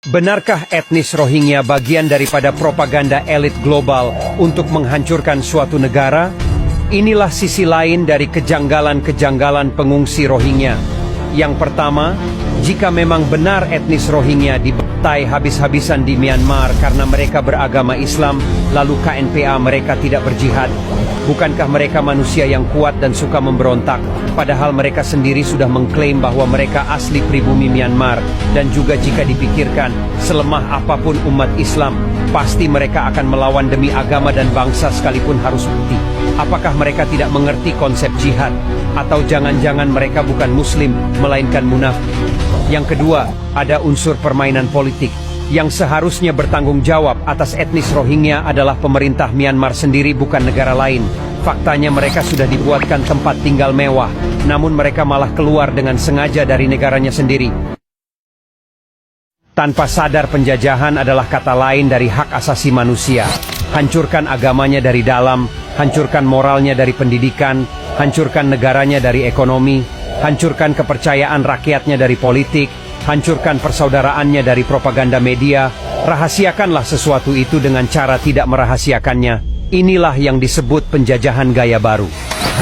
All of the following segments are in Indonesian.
Benarkah etnis Rohingya bagian daripada propaganda elit global untuk menghancurkan suatu negara? Inilah sisi lain dari kejanggalan-kejanggalan pengungsi Rohingya. Yang pertama, jika memang benar etnis Rohingya dibantai habis-habisan di Myanmar karena mereka beragama Islam, lalu KNPA mereka tidak berjihad, bukankah mereka manusia yang kuat dan suka memberontak, padahal mereka sendiri sudah mengklaim bahwa mereka asli pribumi Myanmar, dan juga jika dipikirkan, selemah apapun umat Islam, pasti mereka akan melawan demi agama dan bangsa sekalipun harus mati. Apakah mereka tidak mengerti konsep jihad? Atau jangan-jangan mereka bukan muslim, melainkan munafik? Yang kedua, ada unsur permainan politik. Yang seharusnya bertanggung jawab atas etnis Rohingya adalah pemerintah Myanmar sendiri, bukan negara lain. Faktanya mereka sudah dibuatkan tempat tinggal mewah, namun mereka malah keluar dengan sengaja dari negaranya sendiri. Tanpa sadar penjajahan adalah kata lain dari hak asasi manusia. Hancurkan agamanya dari dalam, hancurkan moralnya dari pendidikan, hancurkan negaranya dari ekonomi, hancurkan kepercayaan rakyatnya dari politik, hancurkan persaudaraannya dari propaganda media, rahasiakanlah sesuatu itu dengan cara tidak merahasiakannya. Inilah yang disebut penjajahan gaya baru.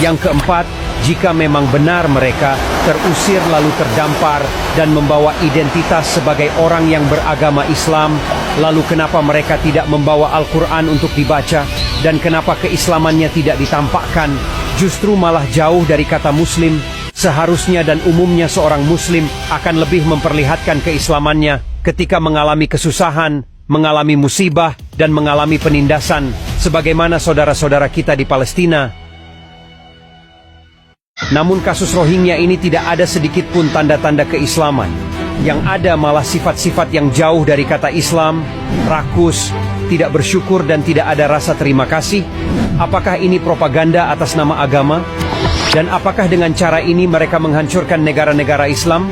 Yang keempat, jika memang benar mereka terusir lalu terdampar dan membawa identitas sebagai orang yang beragama Islam, lalu kenapa mereka tidak membawa Al-Quran untuk dibaca, dan kenapa keislamannya tidak ditampakkan, justru malah jauh dari kata muslim? Seharusnya dan umumnya seorang muslim akan lebih memperlihatkan keislamannya ketika mengalami kesusahan, mengalami musibah, dan mengalami penindasan, sebagaimana saudara-saudara kita di Palestina. Namun kasus Rohingya ini tidak ada sedikit pun tanda-tanda keislaman. Yang ada malah sifat-sifat yang jauh dari kata Islam, rakus, tidak bersyukur dan tidak ada rasa terima kasih. Apakah ini propaganda atas nama agama? Dan apakah dengan cara ini mereka menghancurkan negara-negara Islam?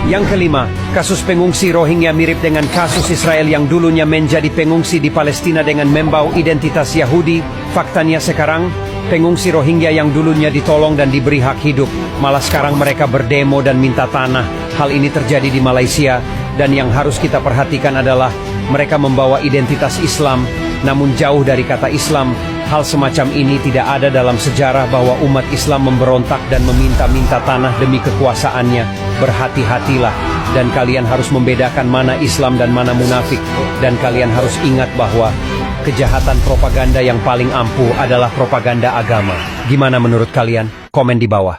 Yang kelima, kasus pengungsi Rohingya mirip dengan kasus Israel yang dulunya menjadi pengungsi di Palestina dengan membawa identitas Yahudi. Faktanya sekarang, pengungsi Rohingya yang dulunya ditolong dan diberi hak hidup, malah sekarang mereka berdemo dan minta tanah. Hal ini terjadi di Malaysia, dan yang harus kita perhatikan adalah mereka membawa identitas Islam, namun jauh dari kata Islam. Hal semacam ini tidak ada dalam sejarah bahwa umat Islam memberontak dan meminta-minta tanah demi kekuasaannya. Berhati-hatilah, dan kalian harus membedakan mana Islam dan mana munafik. Dan kalian harus ingat bahwa kejahatan propaganda yang paling ampuh adalah propaganda agama. Gimana menurut kalian? Komen di bawah.